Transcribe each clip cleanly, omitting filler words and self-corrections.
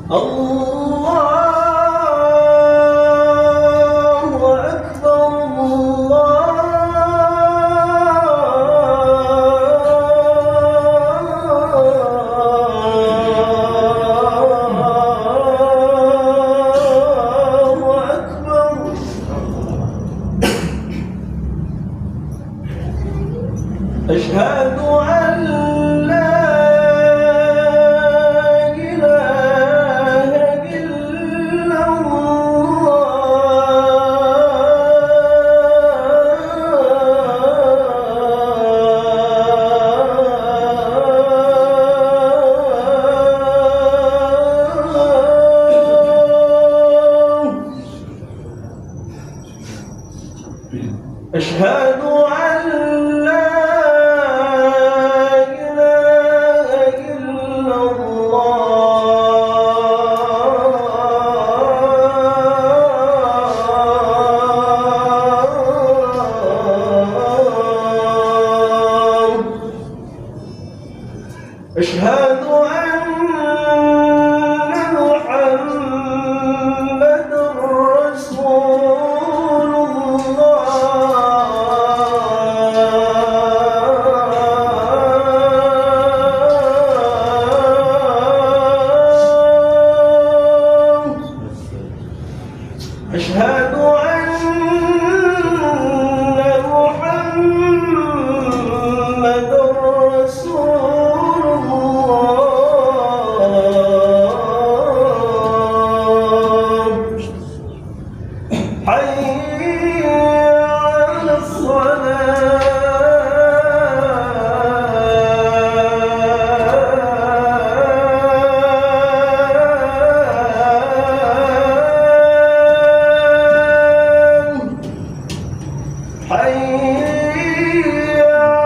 أشهد أن لا إله إلا الله. أشهد أن لا أشهد أن محمد رسول الله. أشهد أن محمد رسول الله. حي على الصلاة. حي على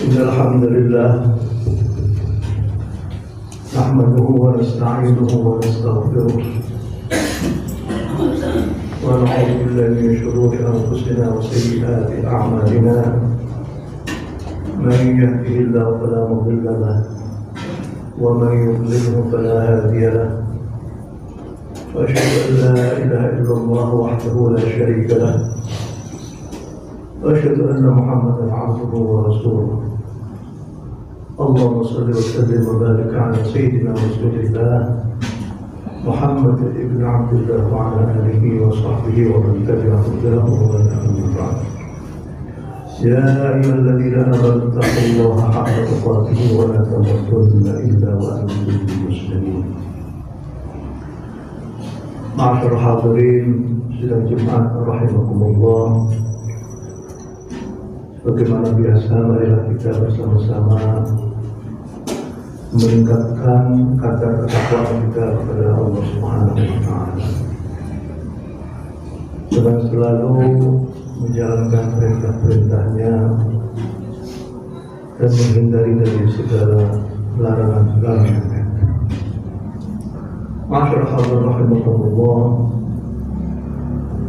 إن الحمد لله نحمده ونستعينه ونستغفره ونعوذ بالله من شرور أنفسنا وسيئات أعمالنا. من يهده الله فلا مضل له ومن يضلله فلا هادي له. وأشهد أن لا إله إلا الله وحده لا شريك له وأشهد أن محمدا عبده ورسوله. اللهم صل وسلم وبارك على سيدنا رسول الله محمد بن عبد الله وعلى آله وصحبه ومن تبع هداه أما بعد. يا أيها الذين آمنوا اتقوا الله حق تقاته ولا تموتن إلا وأنتم مسلمون. معاشر الحاضرين sidang Jumat rahimakumullah. Bagaimana biasa, marilah kita bersama-sama meningkatkan kadar ketakwaan kita kepada Allah Subhanahu wa Ta'ala dengan selalu menjalankan perintah-perintahnya dan menghindari dari segala larangan-larangan. Masyaallah hadirin rahimakumullah,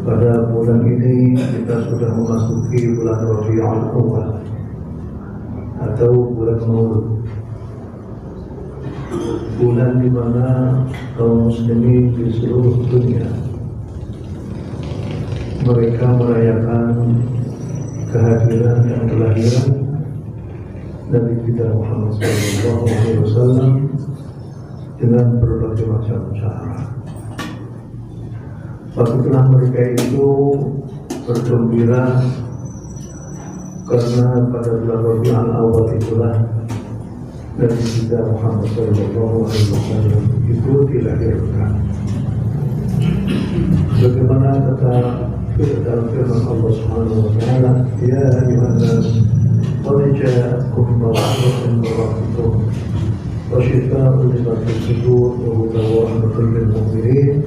pada bulan ini kita sudah memasuki bulan Rabiul Awal atau bulan Maulud, bulan di mana kaum muslimin di seluruh dunia mereka merayakan kehadiran dan kelahiran Nabi kita Muhammad SAW dengan berbagai macam cara. Patutlah mereka itu bergembira karena pada bulan Rabiul Awal itulah Nabi kita Muhammad SAW itu dilahirkan. Bagaimana kata dalam firman Allah Subhanahu wa taala, ya ayyuhan nas qad ja'akum maw'izatun min rabbikum wa shifaa'un lima fis sudur wa hudan wa rahmatun lil mu'minin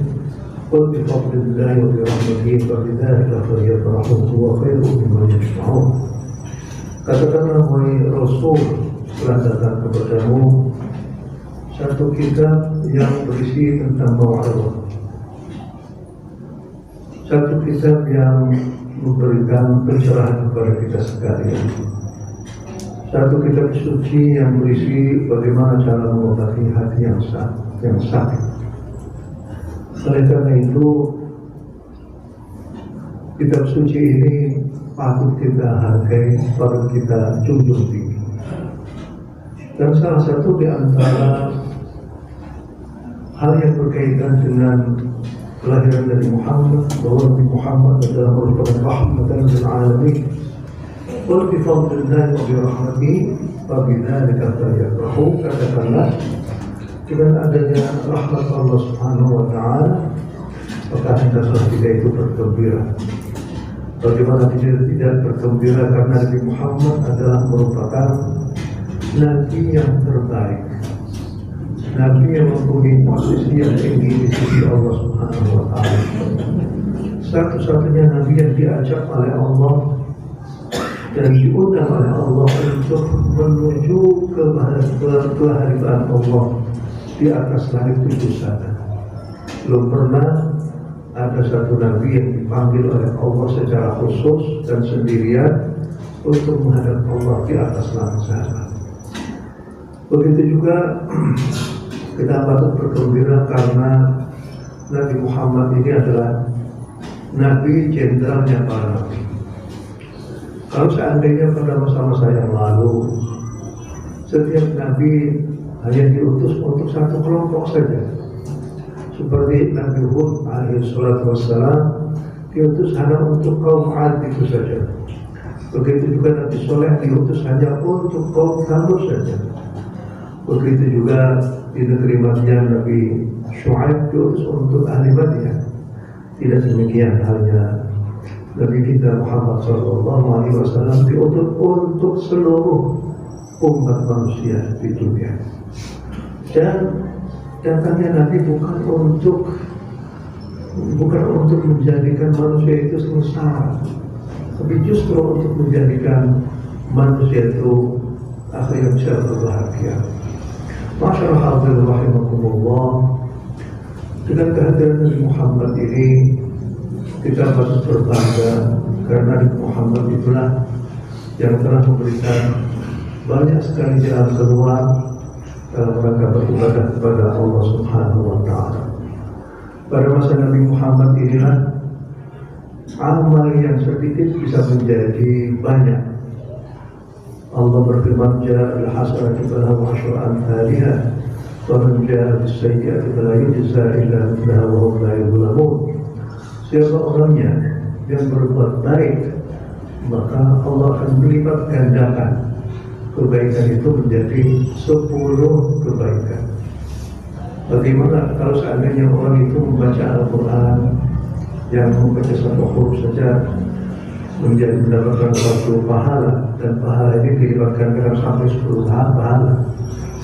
qul bi fadlillahi wa bi rahmatihi fa bidzalika falyafrahu huwa khairun mimma yajma'un. Katakanlah wahai Rasul, telah datang kepadamu satu kitab yang berisi tentang mau'izah, satu kitab yang memberikan pencerahan kepada kita sekalian, satu kitab suci yang berisi bagaimana cara mengobati hati yang sakit. Oleh karena itu, kitab suci ini patut kita hargai, patut kita junjung tinggi. Dan salah satu di antara hal yang berkaitan dengan kelahiran Nabi Muhammad, bahwa Nabi Muhammad adalah merupakan rahmatan lil alamin. Qul bi fadlillahi wa bi rahmatihi fa bidzalika falyafrahu. Katakanlah, dengan adanya rahmat Allah Subhanahu wa taala, maka hendaklah kita itu bergembira. Bagaimana tidak bergembira, karena Nabi Muhammad adalah merupakan Nabi yang terbaik, Nabi yang mempunyai posisi yang tinggi di sisi Allah Subhanahu wa taala. Satu-satunya Nabi yang diajak oleh Allah dan diundang oleh Allah untuk menuju kebahagiaan Allah di atas langit tujuh sana. Belum pernah ada satu Nabi yang dipanggil oleh Allah secara khusus dan sendirian untuk menghadap Allah di atas langit sana. Begitu juga kita patut bergembira karena Nabi Muhammad ini adalah Nabi jenderalnya para Nabi. Kalau seandainya pada masa-masa yang lalu setiap Nabi hanya diutus untuk satu kelompok saja, seperti Nabi Hud alaihissalam diutus hanya untuk kaum Ad itu saja. Begitu juga Nabi Soleh diutus hanya untuk kaum Thamud saja. Begitu juga di negeri Madian Nabi Syuaib diutus untuk ahli Madian. Tidak demikian halnya Nabi kita Muhammad SAW diutus untuk seluruh umat manusia di dunia. Dan datangnya Nabi bukan untuk menjadikan manusia itu sengsara, tapi justru untuk menjadikan manusia itu akhirnya bisa berbahagia. Masyaallah hadirin rahimakumullah, dengan kehadiran Nabi Muhammad ini kita patut berbangga karena Nabi Muhammad itulah yang telah memberikan banyak sekali jalan keluar dalam rangka beribadah kepada Allah Subhanahu wa taala. Pada masa Nabi Muhammad inilah amal yang sedikit bisa menjadi banyak. Allah berfirman, ja'al hasanatu falahu asyru amsalha wa man ja'a bis-sayyi'ati fala yujza illa mithlaha wa hum la yuzlamun. Siapa orangnya yang berbuat baik, maka Allah akan melipat gandakan kebaikan itu menjadi 10 kebaikan. Bagaimana kalau seandainya orang itu membaca Al-Quran, yang membaca satu huruf saja menjadi mendapatkan satu pahala, dan pahala ini dilipatkan sampai 10 pahala.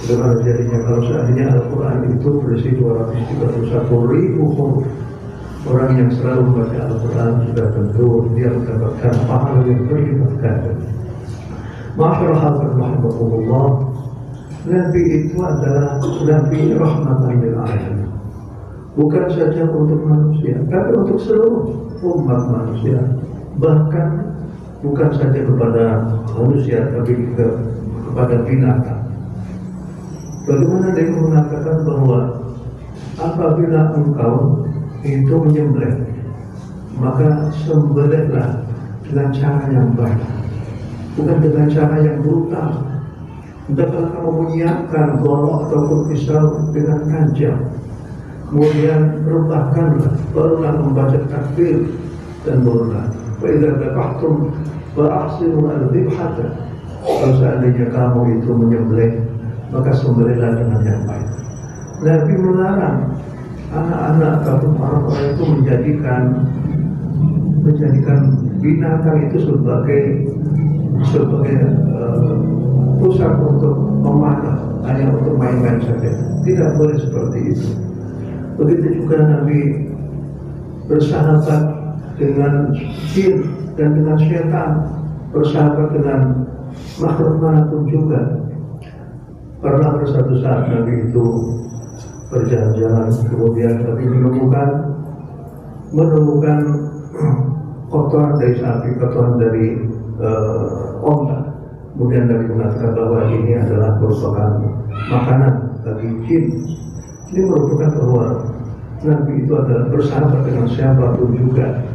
Bagaimana jadinya kalau seandainya Al-Quran itu berisi 231.000 huruf? Orang yang selalu membaca Al-Quran sudah tentu dia mendapatkan pahala yang berlipat ganda. Masyaallah hadirin rahimakumullah, Nabi itu adalah Nabi rahmatan lil alamin. Bukan saja untuk manusia, tapi untuk seluruh umat manusia. Bahkan bukan saja kepada manusia, tapi juga kepada binatang. Bagaimana dia mengatakan bahwa apabila engkau itu menyembelih, maka sembelihlah dengan cara yang baik, bukan dengan cara yang brutal. Hendaklah kamu menyiapkan golok ataupun pisau dengan tajam, kemudian rebahkanlah, barulah membaca takbir dan barulah فإذا ذبحتم فأحسنوا الذبحة. Kalau seandainya kamu itu menyembelih, maka sembelihlah dengan yang baik. Nabi melarang anak-anak ataupun orang-orang itu menjadikan binatang itu sebagai pusat untuk memanah, hanya untuk main-main saja. Tidak boleh seperti itu. Begitu juga Nabi bersahabat dengan jin dan dengan syaitan, bersahabat dengan makhluk manapun juga. Pernah suatu saat Nabi itu berjalan-jalan, kemudian Nabi menemukan kotoran dari sapi, kotoran dari onta. Kemudian Nabi mengatakan bahwa ini adalah merupakan makanan bagi jin. Ini merupakan bahwa Nabi itu adalah bersahabat dengan siapapun juga,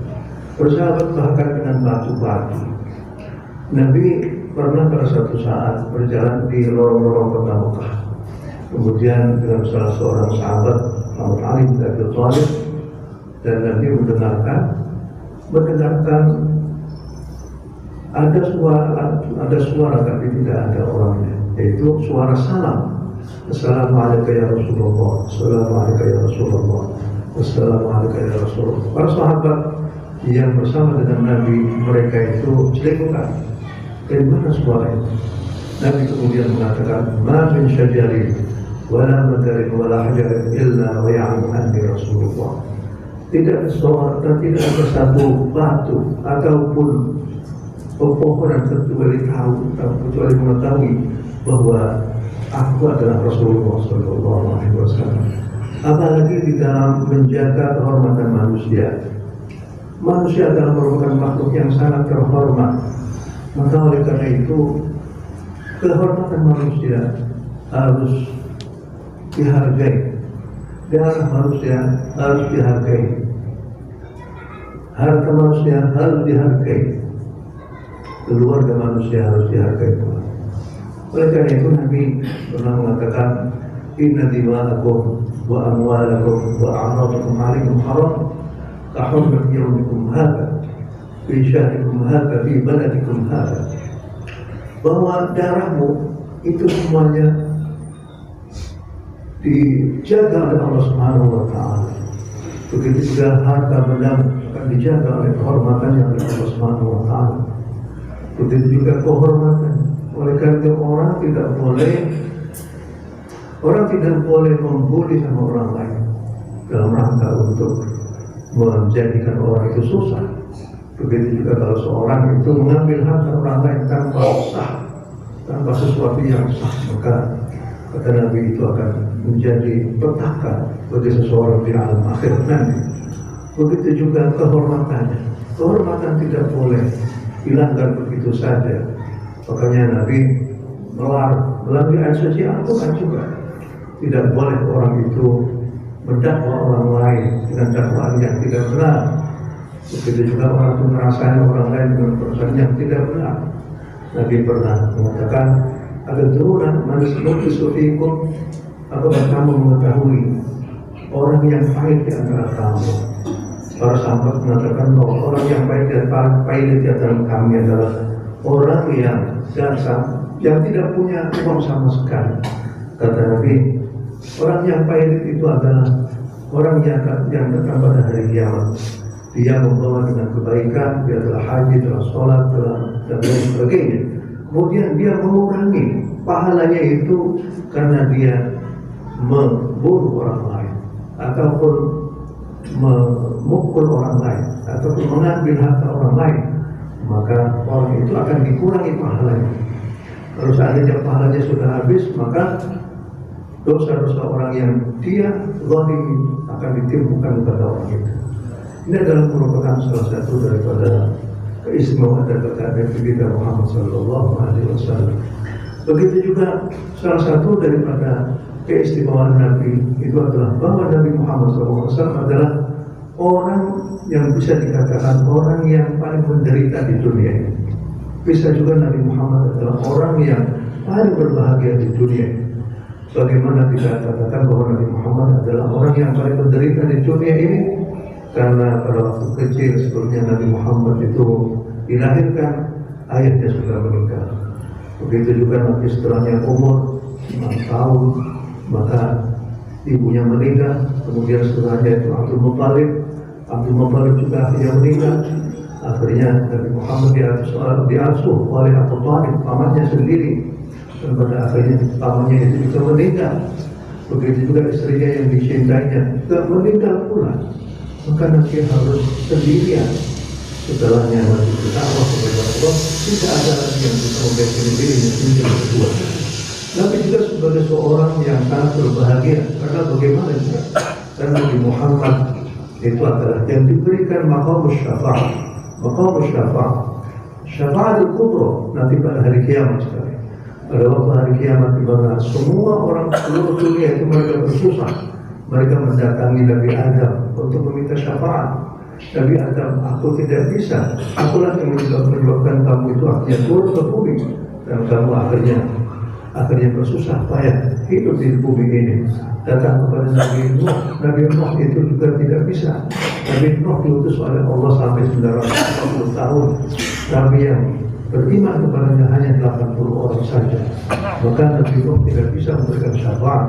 bersahabat bahkan dengan batu-batu. Nabi pernah pada suatu saat berjalan di lorong-lorong kota Mekah. Kemudian dengan salah seorang sahabat Muhammad Ali bin Abi Thalib, dan Nabi mendengarkan ada suara tapi tidak ada orangnya, yaitu suara salam. Assalamualaikum ya Rasulullah, Assalamualaikum ya Rasulullah, Assalamualaikum ya Rasulullah. Para sahabat yang bersama dengan Nabi, mereka itu celingkukan. Dari mana suara itu? Nabi kemudian mengatakan, Ma min syajarin wala madarin wala hajarin illa wa ya'lamu anni Rasulullah. Tidak ada suara dan tidak ada satu batu ataupun pepohonan kecuali mengetahui bahwa aku adalah Rasulullah Sallallahu Alaihi Wasallam. Apalagi di dalam menjaga kehormatan manusia. Manusia adalah merupakan makhluk yang sangat terhormat. Maka oleh karena itu kehormatan manusia harus dihargai. Darah manusia harus dihargai. Harta manusia harus dihargai. Keluarga manusia harus dihargai. Oleh karena itu Nabi pernah mengatakan, Inna dima'akum wa amwalakum wa a'radakum alaikum haram ka hurmati yawmikum hadha fi syahrikum hadha fi baladikum hadha. Bahwa darahmu itu semuanya dijaga oleh Allah Subhanahu wa Ta'ala. Begitu juga harta benda akan dijaga oleh kehormatannya oleh Allah Subhanahu wa Ta'ala. Begitu juga kehormatan. Oleh karena itu orang tidak boleh membuli sama orang lain dalam rangka untuk menjadikan orang itu susah. Begitu juga kalau seorang itu mengambil harta orang lain tanpa sah, tanpa sesuatu yang sah, maka kata Nabi itu akan menjadi petaka bagi seseorang di alam akhirat nanti. Begitu juga kehormatannya. Kehormatan tidak boleh dilanggar begitu saja. Makanya Nabi melalui ayat suci Al-Quran juga tidak boleh orang itu mendakwa orang lain dengan dakwaan yang tidak benar. Begitu juga orang itu merasai orang lain dengan perasaan yang tidak benar. Nabi pernah mengatakan, Adadrunan manusia fikum, apakah kamu mengetahui orang yang pahit di antara kamu? Para sahabat mengatakan bahwa orang yang pahit di antara kami adalah orang yang dasar, yang tidak punya uang sama sekali. Kata Nabi, orang yang pahit itu adalah orang yang datang pada hari kiamat. Dia membawa dengan kebaikan, dia telah haji, telah sholat, dan lain sebagainya. Kemudian dia mengurangi pahalanya itu karena dia membunuh orang lain, ataupun memukul orang lain, ataupun mengambil harta orang lain. Maka orang itu akan dikurangi pahalanya. Kalau seandainya pahalanya sudah habis, maka dosa-dosa orang yang dia zalim akan ditimbulkan kepada orang itu. Ini adalah merupakan salah satu daripada keistimewaan daripada Nabi kita Muhammad Sallallahu Alaihi Wasallam. Begitu juga salah satu daripada keistimewaan Nabi itu adalah bahwa Nabi Muhammad Sallallahu Alaihi Wasallam adalah orang yang bisa dikatakan orang yang paling menderita di dunia ini. Bisa juga Nabi Muhammad adalah orang yang paling berbahagia di dunia ini. Bagaimana kita katakan bahwa Nabi Muhammad adalah orang yang paling menderita di dunia ini? Karena pada waktu kecil sebelumnya Nabi Muhammad itu dilahirkan, ayahnya sudah meninggal. Begitu juga Nabi setelahnya umur 6 tahun, maka ibunya meninggal. Kemudian setelahnya itu Abdul Muttalib juga akhirnya meninggal. Akhirnya Nabi Muhammad diasuh oleh Abu Thalib, pamannya sendiri. Dan pada akhirnya pamannya itu juga meninggal. Begitu juga istrinya yang dicintainya juga meninggal pula. Maka Nabi harus sendirian. Setelahnya Nabi berdakwah kepada Allah, tidak ada lagi yang bisa membiarkan dirinya sendiri berdua. Nabi juga sebagai seorang yang sangat berbahagia. Karena bagaimana juga? Karena Nabi Muhammad itu adalah yang diberikan maqam syafa'ah. Maqam syafa'ah, syafa'ah al-kubra nanti pada hari kiamat sekali. Pada waktu hari kiamat di mana semua orang seluruh dunia itu mereka bersusah, mereka mendatangi Nabi Adam untuk meminta syafaat. Nabi Adam, aku tidak bisa, akulah yang menyebabkan kamu itu akhirnya turun ke bumi, dan kamu akhirnya bersusah payah hidup di bumi ini. Datang kepada Nabi Nuh. Nabi Nuh itu juga tidak bisa. Nabi Nuh diutus oleh Allah sampai 940 tahun. Nabi yang beriman kepadanya hanya 80 orang saja. Maka Nabi Nuh tidak bisa memberikan syafaat.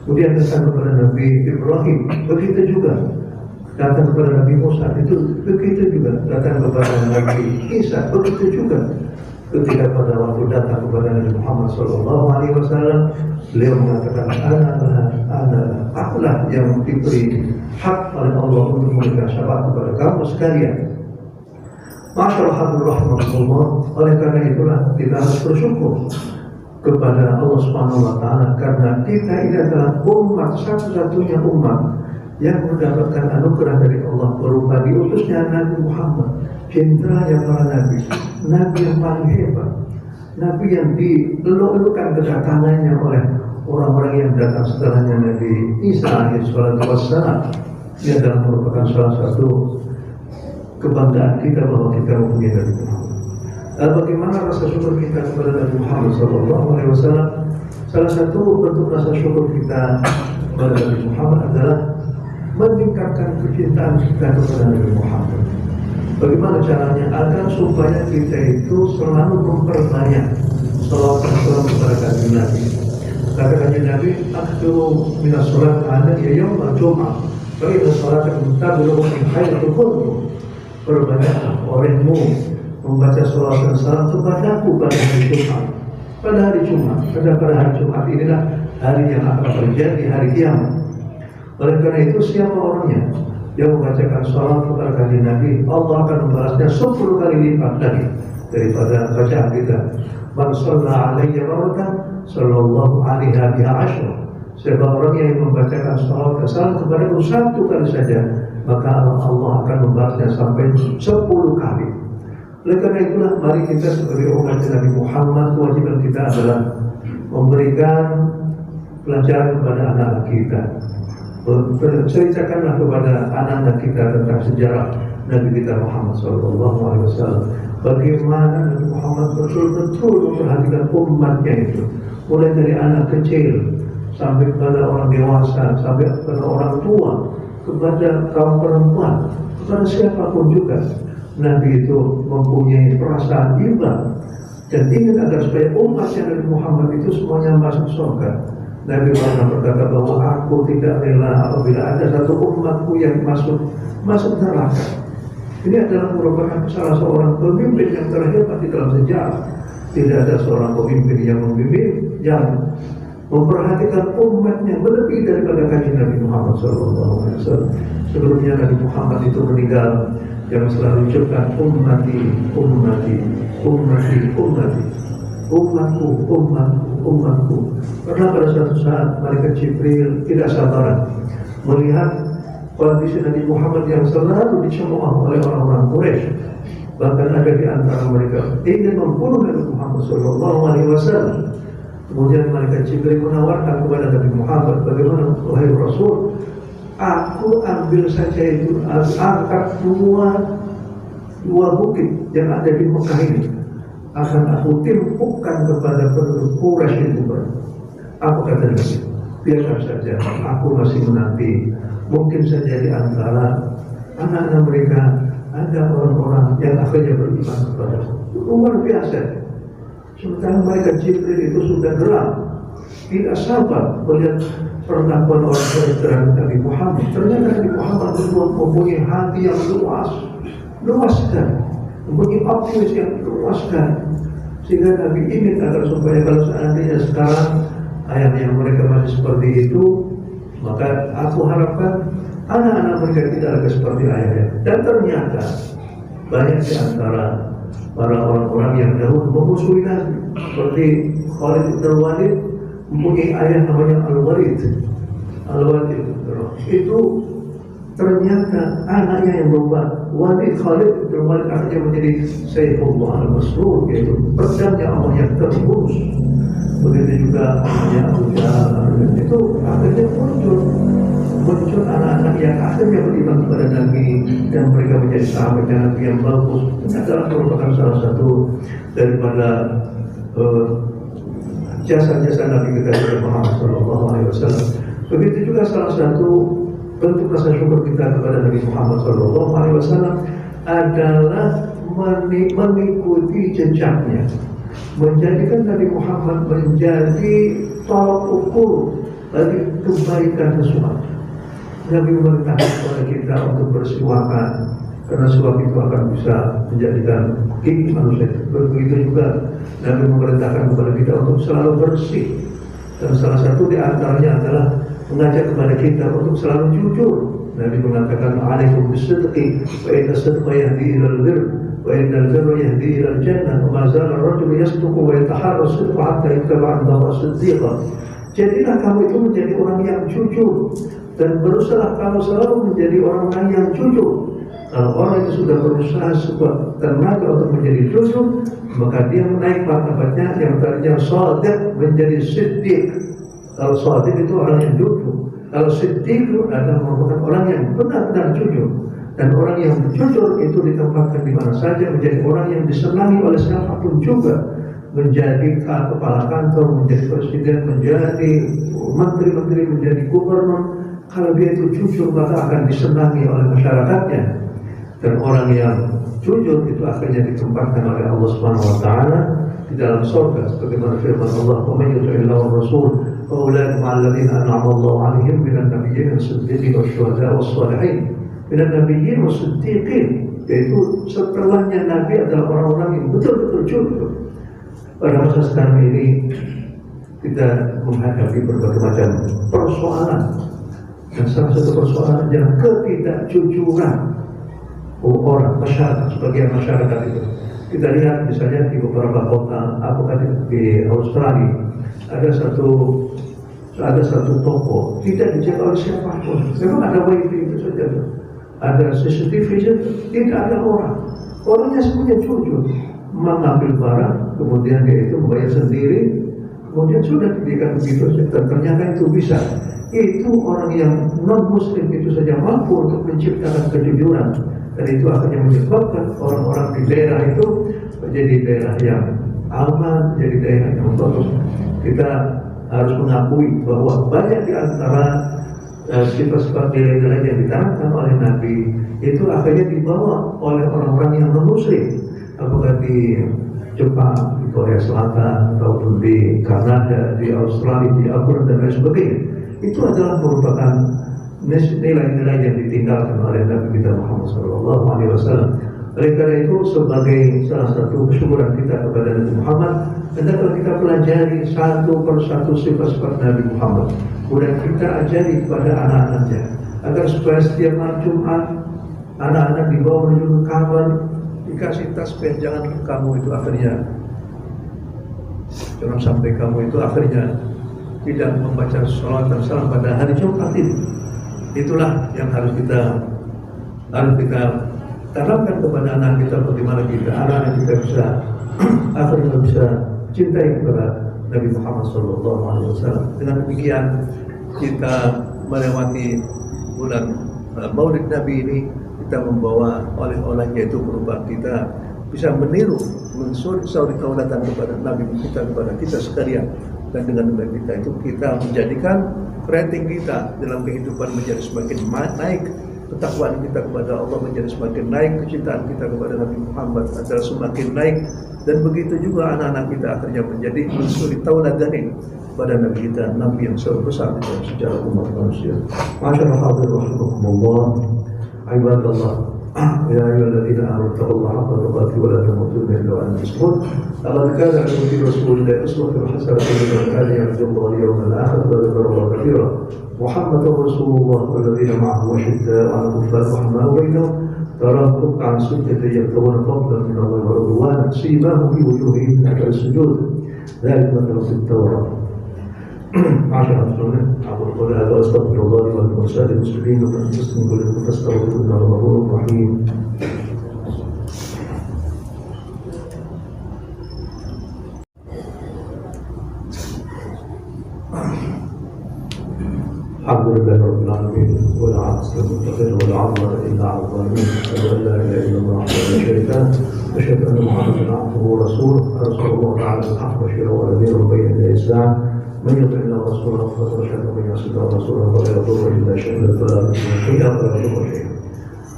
Kemudian datang kepada Nabi Ibrahim, begitu juga. Datang kepada Nabi Musa, itu begitu juga. Datang kepada Nabi Isa, begitu juga. Ketika pada waktu datang kepada Nabi Muhammad SAW, beliau mengatakan, akulah yang diberi hak oleh Allah untuk memberikan syafaat kepada kamu sekalian. Masyaallah rahmatullah. Oleh karena itulah kita harus bersyukur kepada Allah Subhanahu wa taala, karena kita ini adalah umat satu-satunya umat yang mendapatkan anugerah dari Allah berupa diutusnya Nabi Muhammad, jenderalnya para nabi yang paling hebat, nabi yang dilulukan kedatangannya oleh orang-orang yang datang setelahnya Nabi Isa alaihissalam. Dia adalah merupakan salah satu kebanggaan kita bahwa kita mempunyai Nabi Muhammad. Lalu bagaimana rasa syukur kita kepada Nabi Muhammad SAW? Salah satu bentuk rasa syukur kita kepada Nabi Muhammad adalah meningkatkan kecintaan kita kepada Nabi Muhammad. Bagaimana caranya agar supaya kita itu selalu memperbanyak salawat kepada kanjeng Nabi. Kata kanjeng Nabi, "Aktsiru minas shalat ala yaumil jum'ah, fa inna salatakum tablughu min haitsu kuntum." Perbanyaklah olehmu membaca salawat dan salam kepadaku pada hari Jumat. Pada hari Jumat inilah hari yang akan terjadi, hari kiamat. Oleh karena itu, siapa orangnya yang membacakan salam kepada kanjeng Nabi, Allah akan membalasnya 10 kali lipat lagi daripada bacaan kita. Man shalla alayya marratan sallallahu alaiha biha asyra. Siapa orang yang membacakan salam dan salam kepadaku 1 kali saja, maka Allah akan membalasnya sampai 10 kali. Oleh karena itulah, mari kita sebagai umat Nabi Muhammad, kewajiban kita adalah memberikan pelajaran kepada anak-anak kita. Ceritakanlah kepada anak-anak kita tentang sejarah Nabi kita Muhammad SAW. Bagaimana Nabi Muhammad betul-betul memperhatikan umatnya itu, mulai dari anak kecil sampai kepada orang dewasa, sampai kepada orang tua, kepada kaum perempuan, kepada siapapun juga. Nabi itu mempunyai perasaan iba dan ingin agar supaya umatnya Nabi Muhammad itu semuanya masuk surga. Nabi pernah berkata bahwa aku tidak rela apabila ada satu umatku yang masuk neraka. Ini adalah merupakan salah seorang pemimpin yang terhebat di dalam sejarah. Tidak ada seorang pemimpin yang membimbing, yang memperhatikan umatnya melebihi daripada kanjeng Nabi Muhammad SAW. Sebelumnya Nabi Muhammad itu meninggal, yang selalu ucapkan ummati, ummati, ummati, ummati. umatku, umatku, umatku. Karena pada suatu saat malaikat Jibril tidak sabaran melihat kondisi Nabi Muhammad yang selalu dicemooh oleh orang-orang Quraisy. Bahkan ada di antara mereka ingin membunuh Nabi Muhammad SAW. Kemudian malaikat Jibril menawarkan kepada Nabi Muhammad, bagaimana wahai Rasul, aku ambil saja itu, angkat dua bukit yang ada di Mekah ini, akan aku timpukkan kepada penduduk Quraisy itu. Aku kata Nabi, biarkan saja, aku masih menanti. Mungkin saja di antara anak-anak mereka ada orang-orang yang akhirnya beriman kepada luar biasa. Sementara mereka Jibril itu sudah geram, tidak sabar melihat perlakuan orang terhadap Nabi Muhammad. Ternyata Nabi Muhammad mempunyai hati yang luas sekali, mempunyai optimis yang luas sekali, sehingga Nabi ingin agar supaya kalau seandainya sekarang ayah mereka masih seperti itu, maka aku harapkan anak-anak mereka tidak lagi seperti ayahnya. Dan ternyata banyak di antara para orang-orang yang dahulu memusuhi Nabi, seperti Khalid bin Walid, mempunyai ayah namanya Al-Walid. Al-Walid itu ternyata anaknya yang berubah. Walid Khalid bin Walid akhirnya menjadi Saifullah Al-Maslul, yaitu pedangnya Allah yang terhunus. Begitu juga anaknya Abu Jahal, itu akhirnya muncul anak-anak yang akhirnya beriman kepada Nabi, dan mereka menjadi sahabat Nabi yang bagus. Ini adalah merupakan salah satu daripada jasa-jasa Nabi kita Muhammad SAW. Begitu juga salah satu bentuk rasa syukur kita kepada Nabi Muhammad SAW adalah mengikuti jejaknya, menjadikan Nabi Muhammad menjadi tolak ukur bagi kebaikan sesuatu. Nabi memerintahkan kepada kita untuk bersiwakan, karena siwak itu akan bisa menjadikan gigi manusia. Begitu juga Nabi memerintahkan kepada kita untuk selalu bersih, dan salah satu di antaranya adalah mengajak kepada kita untuk selalu jujur. Nabi mengatakan, "Alaikum bisidqi, fa inna sidqa yahdi ilal birr, wa innal birra yahdi ilal jannah, wa ma zala ar-rajulu yasduqu wa yataharra sidqa hatta yattaba'a an-nabiyya siddiqa." Jadilah kamu itu menjadi orang yang jujur, dan berusaha kamu selalu menjadi orang yang jujur. Kalau orang itu sudah berusaha sekuat tenaga untuk menjadi jujur, maka dia menaik martabatnya yang tadinya shadiq menjadi siddiq. Kalau shadiq itu orang yang jujur, kalau siddiq itu adalah merupakan orang yang benar-benar jujur. Dan orang yang jujur itu ditempatkan di mana saja, menjadi orang yang disenangi oleh siapapun juga. Menjadi kepala kantor, menjadi presiden, menjadi menteri-menteri, menjadi gubernur. Kalau dia itu jujur, maka akan disenangi oleh masyarakatnya. Dan orang yang jujur itu akhirnya ditempatkan oleh Allah Subhanahu wa taala di dalam surga, sebagaimana firman Allah, "Wa may yuti'illahu ar-rasul fa ulaika ma'al ladzina an'ama Allahu 'alaihim minan nabiyyin was-siddiqin wasyuhada'i was-shalihin." Minan nabiyyin was-siddiqin, yaitu setelahnya Nabi adalah orang-orang yang betul-betul jujur. Pada masa sekarang ini kita menghadapi berbagai macam persoalan, dan salah satu persoalan adalah ketidakjujuran orang masyarakat, sebagian masyarakat itu. Kita lihat misalnya di beberapa kota, apakah di Australia ada satu toko tidak dijaga oleh siapapun. Memang ada wifi itu saja, ada CCTV saja, tidak ada orang. Orangnya semuanya jujur, mengambil barang, kemudian dia itu membayar sendiri, kemudian sudah diberikan begitu saja. Dan ternyata itu bisa. Itu orang yang non-muslim itu saja mampu untuk menciptakan kejujuran, dan itu akhirnya menyebabkan orang-orang di daerah itu menjadi daerah yang aman, menjadi daerah yang bagus. Kita harus mengakui bahwa banyak di antara sifat-sifat nilai-nilai yang ditanamkan oleh Nabi itu akhirnya dibawa oleh orang-orang yang non-muslim, apakah di Jepang, di Korea Selatan, ataupun di Kanada, di Australia, di Afrika, dan lain sebagainya. Itu adalah merupakan nilai-nilai yang ditinggalkan oleh Nabi kita Muhammad SAW. Oleh karena itu, sebagai salah satu kesyukuran kita kepada Nabi Muhammad, hendaklah kita pelajari satu persatu sifat-sifat Nabi Muhammad, kemudian kita ajari kepada anak-anaknya, agar supaya setiap malam Jumat anak-anak dibawa menuju ke kamar, dikasih tasbih, jangan kamu itu akhirnya Jangan sampai kamu itu akhirnya tidak membaca sholat dan salam pada hari Jumat ini. Itulah yang harus kita tanamkan kepada anak kita, bagaimana kita anak-anak kita bisa akhirnya bisa cintai kepada Nabi Muhammad SAW. Dengan demikian kita melewati bulan Maulid Nabi ini, kita membawa oleh-oleh yaitu berupa kita bisa meniru, mensuri taulatan kepada Nabi kita, kepada kita sekalian. Dan dengan kita itu kita menjadikan rating kita dalam kehidupan menjadi semakin naik, ketakwaan kita kepada Allah menjadi semakin naik, kecintaan kita kepada Nabi Muhammad adalah semakin naik, dan begitu juga anak-anak kita akhirnya menjadi mensuri tauladanin pada Nabi kita, Nabi yang besar dalam sejarah umat manusia. Masyaallah hadirin rahimakumullah, ibadallah. يا أيها الذين آمنوا اتقوا الله حق تقاته ولا تموتن إلا وأنتم مسلمون. لقد كان لكم في رسول الله أسوة حسنة لمن كان يرجو الله اليوم الآخر وذكر الله كثيرا. محمد رسول الله والذين معه أشداء على الكفار رحماء بينهم تراهم ركعا سجدا يبتغون فضلا من الله ورضوانا سيماهم في وجوههم من أثر السجود ذلك مثل في التوراة. عشر أفضل أقول قول هذا وأستغفر الله ولكم ولسائر المسلمين ومن تسلم كلكم فاستغفروه إنه غفور رحيم. الحمد لله رب العالمين ولا عاقبة للمتقين ولا عدوان إلا على الظالمين. أشهد أن لا إله إلا الله وحده لا شريك له أشهد أن محمدا عبده ورسوله أرسله الله تعالى بالحق بشيرا ونذيرا بين يدي الساعة. من يطع الله ورسوله فقد رشد ومن يعص الله ورسوله فلا يضر إلا شيئا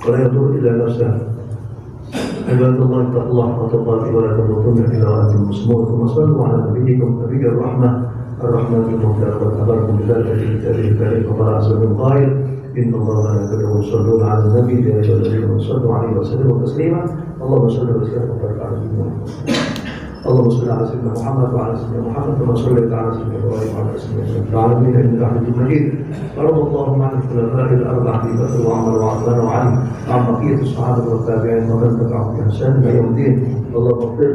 ولا يضر إلا نفسه. عباد الله اتقوا الله حق تقاته ولا تموتن إلا وأنتم مسلمون. ثم صلوا على نبيكم نبي الرحمة الرحمن المهدى وأخبركم بذلك في كتابه الكريم فقال عز وجل قائل إن الله وملائكته يصلون على النبي يا أيها الذين صلوا عليه وسلموا تسليما. اللهم صل وسلم وبارك على سيدنا محمد. اللهم صل على سيدنا محمد وعلى سيدنا محمد كما صليت على سيدنا إبراهيم وعلى سيدنا إبراهيم في العالمين إنك حميد مجيد. وارض اللهم عن الخلفاء الأربعة أبي بكر وعمر وعثمان وعلي وعن بقية الصحابة والتابعين ومن تبعهم بإحسان إلى يوم الدين. اللهم اغفر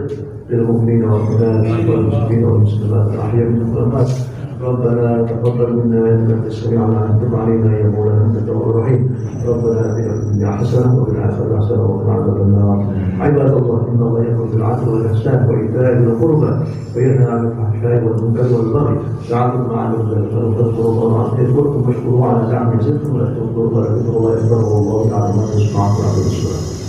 للمؤمنين والمؤمنات والمسلمين والمسلمات الأحياء منهم والأموات. ربنا تقبل منا إنك السميع العليم وتب علينا يا مولانا أنت التواب الرحيم. ربنا آتنا في الدنيا حسنة وفي الآخرة حسنة وقنا عذاب النار. عباد الله إن الله يأمر بالعدل والإحسان وإيتاء ذي القربى وينهى عن الفحشاء والمنكر والبغي يعظكم لعلكم تذكرون. فاذكروا الله يذكركم واشكروه على نعمه يزدكم ولا تكفروا ولا تذكروا الله أكبر والله يعلم ما تصنعون.